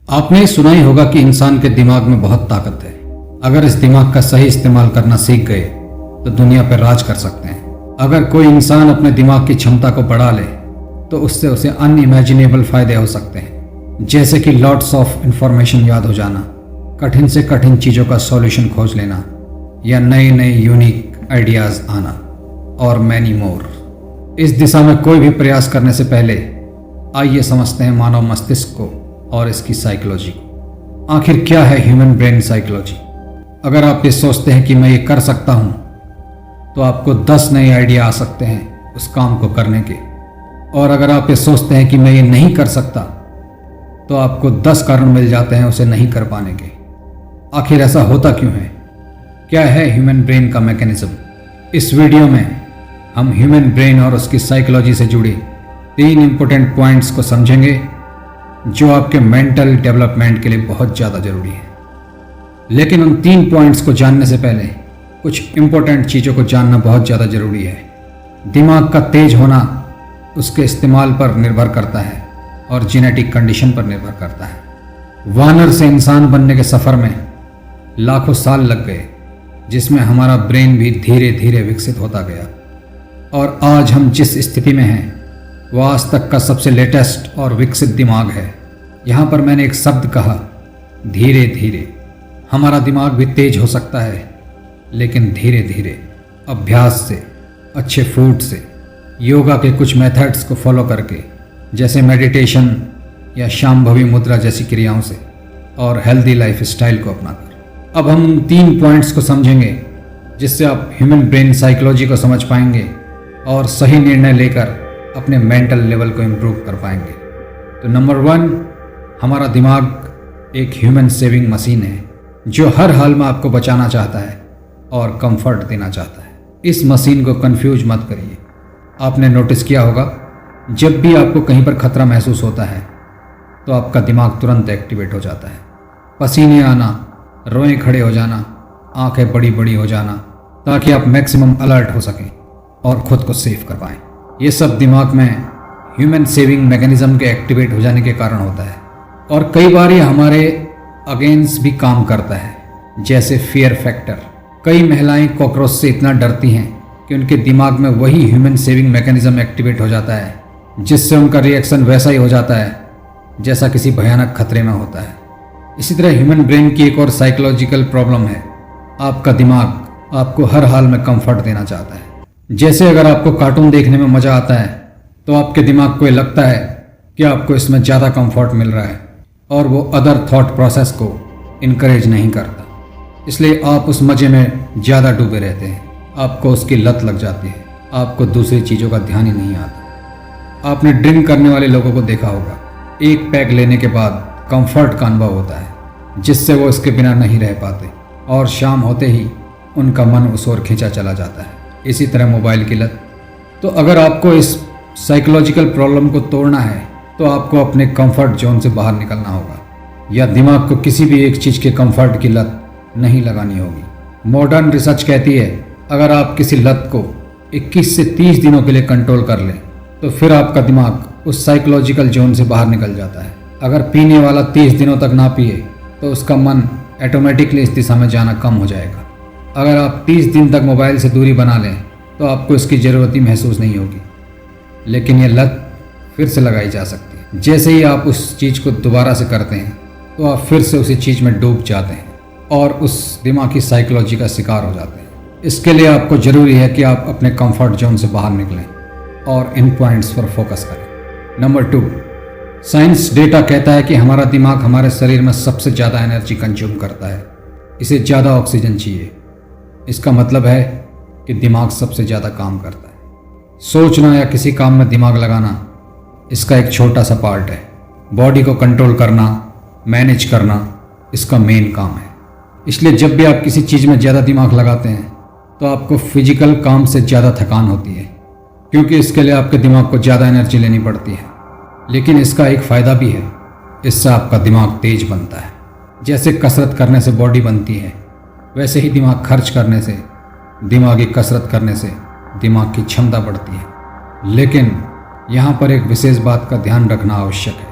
आपने सुना ही होगा कि इंसान के दिमाग में बहुत ताकत है। अगर इस दिमाग का सही इस्तेमाल करना सीख गए तो दुनिया पर राज कर सकते हैं। अगर कोई इंसान अपने दिमाग की क्षमता को बढ़ा ले तो उससे उसे अनइमेजिनेबल फायदे हो सकते हैं, जैसे कि लॉट्स ऑफ इंफॉर्मेशन याद हो जाना, कठिन से कठिन चीज़ों का सॉल्यूशन खोज लेना या नए नए यूनिक आइडियाज़ आना और मैनी मोर। इस दिशा में कोई भी प्रयास करने से पहले आइए समझते हैं मानव मस्तिष्क को और इसकी साइकोलॉजी को। आखिर क्या है ह्यूमन ब्रेन साइकोलॉजी? अगर आप ये सोचते हैं कि मैं ये कर सकता हूँ तो आपको 10 नए आइडिया आ सकते हैं उस काम को करने के, और अगर आप ये सोचते हैं कि मैं ये नहीं कर सकता तो आपको 10 कारण मिल जाते हैं उसे नहीं कर पाने के। आखिर ऐसा होता क्यों है? क्या है ह्यूमन ब्रेन का मैकेनिज्म? इस वीडियो में हम ह्यूमन ब्रेन और उसकी साइकोलॉजी से जुड़े 3 इंपॉर्टेंट पॉइंट्स को समझेंगे जो आपके मेंटल डेवलपमेंट के लिए बहुत ज़्यादा ज़रूरी है। लेकिन उन 3 पॉइंट्स को जानने से पहले कुछ इंपॉर्टेंट चीज़ों को जानना बहुत ज़्यादा ज़रूरी है। दिमाग का तेज होना उसके इस्तेमाल पर निर्भर करता है और जेनेटिक कंडीशन पर निर्भर करता है। वानर से इंसान बनने के सफ़र में लाखों साल लग गए, जिसमें हमारा ब्रेन भी धीरे धीरे विकसित होता गया, और आज हम जिस स्थिति में हैं वह आज तक का सबसे लेटेस्ट और विकसित दिमाग है। यहाँ पर मैंने एक शब्द कहा, धीरे धीरे। हमारा दिमाग भी तेज हो सकता है, लेकिन धीरे धीरे, अभ्यास से, अच्छे फूड से, योगा के कुछ मेथड्स को फॉलो करके, जैसे मेडिटेशन या शांभवी मुद्रा जैसी क्रियाओं से, और हेल्दी लाइफ स्टाइल को अपनाकर। अब हम 3 पॉइंट्स को समझेंगे जिससे आप ह्यूमन ब्रेन साइकोलॉजी को समझ पाएंगे और सही निर्णय लेकर अपने मेंटल लेवल को इम्प्रूव कर पाएंगे। तो नंबर 1, हमारा दिमाग एक ह्यूमन सेविंग मशीन है जो हर हाल में आपको बचाना चाहता है और कंफर्ट देना चाहता है। इस मशीन को कंफ्यूज मत करिए। आपने नोटिस किया होगा, जब भी आपको कहीं पर खतरा महसूस होता है तो आपका दिमाग तुरंत एक्टिवेट हो जाता है। पसीने आना, रोएं खड़े हो जाना, आंखें बड़ी बड़ी हो जाना, ताकि आप मैक्सिमम अलर्ट हो सकें और खुद को सेव कर पाएं। ये सब दिमाग में ह्यूमन सेविंग मैकेनिज्म के एक्टिवेट हो जाने के कारण होता है, और कई बार ये हमारे अगेंस्ट भी काम करता है, जैसे फियर फैक्टर। कई महिलाएं कॉकरोच से इतना डरती हैं कि उनके दिमाग में वही ह्यूमन सेविंग मैकेनिज्म एक्टिवेट हो जाता है, जिससे उनका रिएक्शन वैसा ही हो जाता है जैसा किसी भयानक खतरे में होता है। इसी तरह ह्यूमन ब्रेन की एक और साइकोलॉजिकल प्रॉब्लम है। आपका दिमाग आपको हर हाल में कंफर्ट देना चाहता है। जैसे अगर आपको कार्टून देखने में मज़ा आता है तो आपके दिमाग को ये लगता है कि आपको इसमें ज़्यादा कंफर्ट मिल रहा है, और वो अदर थॉट प्रोसेस को इनकरेज नहीं करता। इसलिए आप उस मज़े में ज़्यादा डूबे रहते हैं, आपको उसकी लत लग जाती है, आपको दूसरी चीज़ों का ध्यान ही नहीं आता। आपने ड्रिंक करने वाले लोगों को देखा होगा, एक पैग लेने के बाद कंफर्ट का अनुभव होता है जिससे वो इसके बिना नहीं रह पाते, और शाम होते ही उनका मन उस ओर खींचा चला जाता है। इसी तरह मोबाइल की लत। तो अगर आपको इस साइकोलॉजिकल प्रॉब्लम को तोड़ना है तो आपको अपने कंफर्ट जोन से बाहर निकलना होगा, या दिमाग को किसी भी एक चीज़ के कंफर्ट की लत नहीं लगानी होगी। मॉडर्न रिसर्च कहती है, अगर आप किसी लत को 21 से 30 दिनों के लिए कंट्रोल कर लें तो फिर आपका दिमाग उस साइकोलॉजिकल जोन से बाहर निकल जाता है। अगर पीने वाला 30 दिनों तक ना पिए तो उसका मन ऑटोमेटिकली इस दिशा में जाना कम हो जाएगा। अगर आप 30 दिन तक मोबाइल से दूरी बना लें तो आपको इसकी ज़रूरत ही महसूस नहीं होगी, लेकिन यह लत फिर से लगाई जा सकती है। जैसे ही आप उस चीज़ को दोबारा से करते हैं तो आप फिर से उसी चीज़ में डूब जाते हैं और उस दिमागी साइकोलॉजी का शिकार हो जाते हैं। इसके लिए आपको ज़रूरी है कि आप अपने कंफर्ट जोन से बाहर निकलें और इन पॉइंट्स पर फोकस करें। नंबर 2, साइंस डेटा कहता है कि हमारा दिमाग हमारे शरीर में सबसे ज़्यादा एनर्जी कंज्यूम करता है। इसे ज़्यादा ऑक्सीजन चाहिए। इसका मतलब है कि दिमाग सबसे ज़्यादा काम करता है। सोचना या किसी काम में दिमाग लगाना इसका एक छोटा सा पार्ट है। बॉडी को कंट्रोल करना, मैनेज करना इसका मेन काम है। इसलिए जब भी आप किसी चीज़ में ज़्यादा दिमाग लगाते हैं तो आपको फिजिकल काम से ज़्यादा थकान होती है, क्योंकि इसके लिए आपके दिमाग को ज़्यादा एनर्जी लेनी पड़ती है। लेकिन इसका एक फ़ायदा भी है, इससे आपका दिमाग तेज बनता है। जैसे कसरत करने से बॉडी बनती है, वैसे ही दिमाग खर्च करने से, दिमागी कसरत करने से दिमाग की क्षमता बढ़ती है। लेकिन यहाँ पर एक विशेष बात का ध्यान रखना आवश्यक है।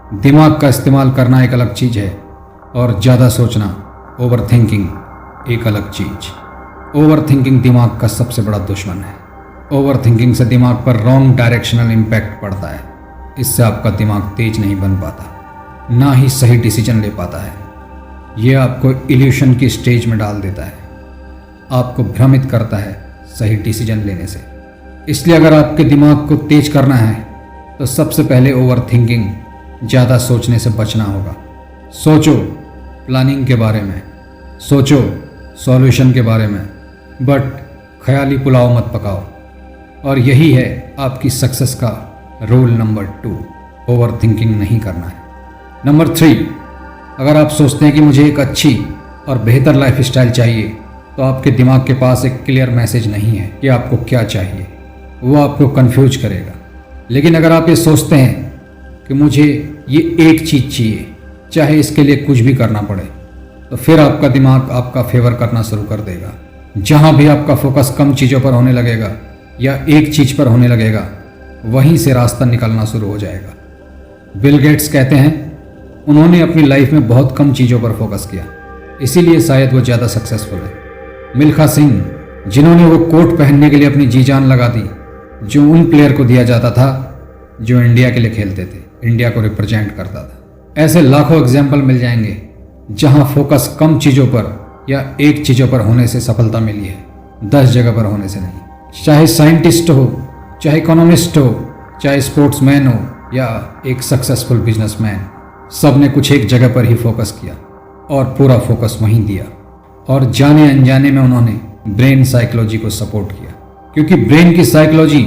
दिमाग का इस्तेमाल करना एक अलग चीज़ है और ज़्यादा सोचना, ओवर थिंकिंग एक अलग चीज़। ओवर थिंकिंग दिमाग का सबसे बड़ा दुश्मन है। ओवर थिंकिंग से दिमाग पर रॉन्ग डायरेक्शनल इम्पैक्ट पड़ता है। इससे आपका दिमाग तेज नहीं बन पाता, ना ही सही डिसीजन ले पाता है। यह आपको इल्यूशन की स्टेज में डाल देता है, आपको भ्रमित करता है सही डिसीजन लेने से। इसलिए अगर आपके दिमाग को तेज करना है तो सबसे पहले ओवर थिंकिंग, ज़्यादा सोचने से बचना होगा। सोचो प्लानिंग के बारे में, सोचो सॉल्यूशन के बारे में, बट ख्याली पुलाव मत पकाओ। और यही है आपकी सक्सेस का रूल नंबर 2, ओवर थिंकिंग नहीं करना है। नंबर 3, अगर आप सोचते हैं कि मुझे एक अच्छी और बेहतर लाइफस्टाइल चाहिए तो आपके दिमाग के पास एक क्लियर मैसेज नहीं है कि आपको क्या चाहिए। वो आपको कंफ्यूज करेगा। लेकिन अगर आप ये सोचते हैं कि मुझे ये एक चीज़ चाहिए, चाहे इसके लिए कुछ भी करना पड़े, तो फिर आपका दिमाग आपका फेवर करना शुरू कर देगा। जहाँ भी आपका फोकस कम चीज़ों पर होने लगेगा या एक चीज़ पर होने लगेगा, वहीं से रास्ता निकलना शुरू हो जाएगा। बिल गेट्स कहते हैं उन्होंने अपनी लाइफ में बहुत कम चीज़ों पर फोकस किया, इसीलिए शायद वो ज़्यादा सक्सेसफुल है। मिल्खा सिंह, जिन्होंने वो कोट पहनने के लिए अपनी जी जान लगा दी जो उन प्लेयर को दिया जाता था जो इंडिया के लिए खेलते थे, इंडिया को रिप्रेजेंट करता था। ऐसे लाखों एग्जाम्पल मिल जाएंगे जहां फोकस कम चीज़ों पर या एक चीज़ों पर होने से सफलता मिली है, 10 जगह पर होने से नहीं। चाहे साइंटिस्ट हो, चाहे इकोनॉमिस्ट हो, चाहे स्पोर्ट्समैन हो या एक सक्सेसफुल बिजनेसमैन, सब ने कुछ एक जगह पर ही फोकस किया और पूरा फोकस वहीं दिया। और जाने अनजाने में उन्होंने ब्रेन साइकोलॉजी को सपोर्ट किया, क्योंकि ब्रेन की साइकोलॉजी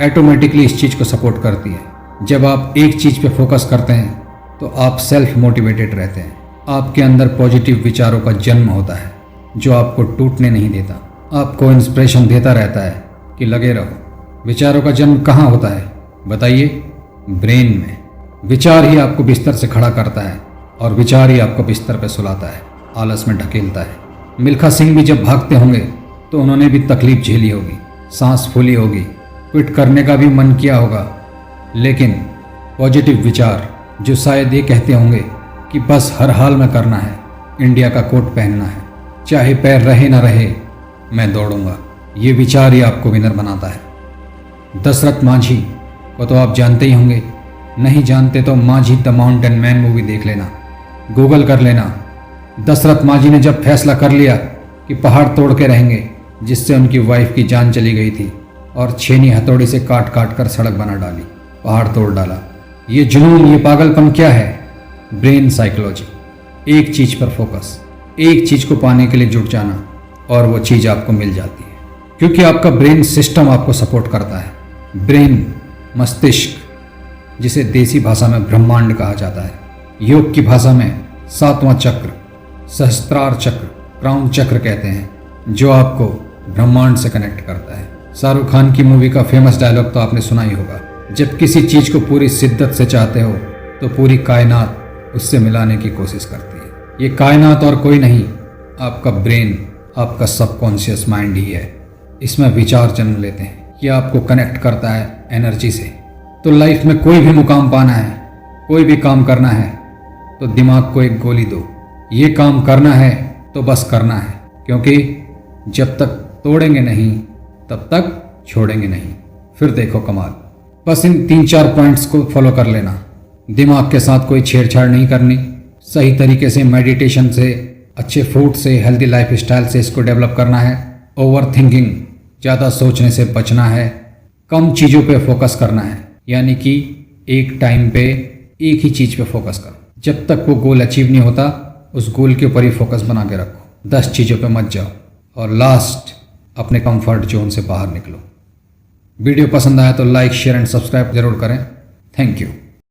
ऑटोमेटिकली इस चीज़ को सपोर्ट करती है। जब आप एक चीज़ पे फोकस करते हैं तो आप सेल्फ मोटिवेटेड रहते हैं। आपके अंदर पॉजिटिव विचारों का जन्म होता है जो आपको टूटने नहीं देता, आपको इंस्पिरेशन देता रहता है कि लगे रहो। विचारों का जन्म कहाँ होता है बताइए? ब्रेन में। विचार ही आपको बिस्तर से खड़ा करता है और विचार ही आपको बिस्तर पर सुलाता है, आलस में ढकेलता है। मिल्खा सिंह भी जब भागते होंगे तो उन्होंने भी तकलीफ झेली होगी, सांस फूली होगी, क्विट करने का भी मन किया होगा, लेकिन पॉजिटिव विचार जो शायद ये कहते होंगे कि बस हर हाल में करना है, इंडिया का कोट पहनना है, चाहे पैर रहे ना रहे मैं दौड़ूंगा, ये विचार ही आपको विनर बनाता है। दशरथ मांझी को तो आप जानते ही होंगे, नहीं जानते तो Manjhi the mountain man movie देख लेना, गूगल कर लेना। दशरथ मांझी ने जब फैसला कर लिया कि पहाड़ तोड़ के रहेंगे, जिससे उनकी वाइफ की जान चली गई थी, और छेनी हथौड़ी से काट काट कर सड़क बना डाली, पहाड़ तोड़ डाला। ये जुनून, ये पागलपन क्या है? Brain psychology. एक चीज़ पर फोकस, एक चीज़ को पाने के लिए जुट जाना और वो चीज़ आपको मिल जाती है, क्योंकि आपका ब्रेन सिस्टम आपको सपोर्ट करता है। ब्रेन, मस्तिष्क, जिसे देसी भाषा में ब्रह्मांड कहा जाता है, योग की भाषा में 7वां चक्र, सहस्त्रार चक्र, क्राउन चक्र कहते हैं, जो आपको ब्रह्मांड से कनेक्ट करता है। शाहरुख खान की मूवी का फेमस डायलॉग तो आपने सुना ही होगा, जब किसी चीज़ को पूरी शिद्दत से चाहते हो तो पूरी कायनात उससे मिलाने की कोशिश करती है। ये कायनात और कोई नहीं, आपका ब्रेन, आपका सबकॉन्शियस माइंड ही है। इसमें विचार जन्म लेते हैं, ये आपको कनेक्ट करता है एनर्जी से। तो लाइफ में कोई भी मुकाम पाना है, कोई भी काम करना है, तो दिमाग को एक गोली दो, ये काम करना है तो बस करना है, क्योंकि जब तक तोड़ेंगे नहीं तब तक छोड़ेंगे नहीं। फिर देखो कमाल। बस इन 3-4 पॉइंट्स को फॉलो कर लेना। दिमाग के साथ कोई छेड़छाड़ नहीं करनी, सही तरीके से मेडिटेशन से, अच्छे फूड से, हेल्दी लाइफस्टाइल से इसको डेवलप करना है। ओवर थिंकिंग, ज़्यादा सोचने से बचना है। कम चीज़ों पे फोकस करना है, यानी कि एक टाइम पे एक ही चीज़ पे फोकस करो। जब तक वो गोल अचीव नहीं होता, उस गोल के ऊपर ही फोकस बना के रखो, 10 चीज़ों पे मत जाओ। और लास्ट, अपने कंफर्ट जोन से बाहर निकलो। वीडियो पसंद आया तो लाइक, शेयर एंड सब्सक्राइब जरूर करें। Thank you.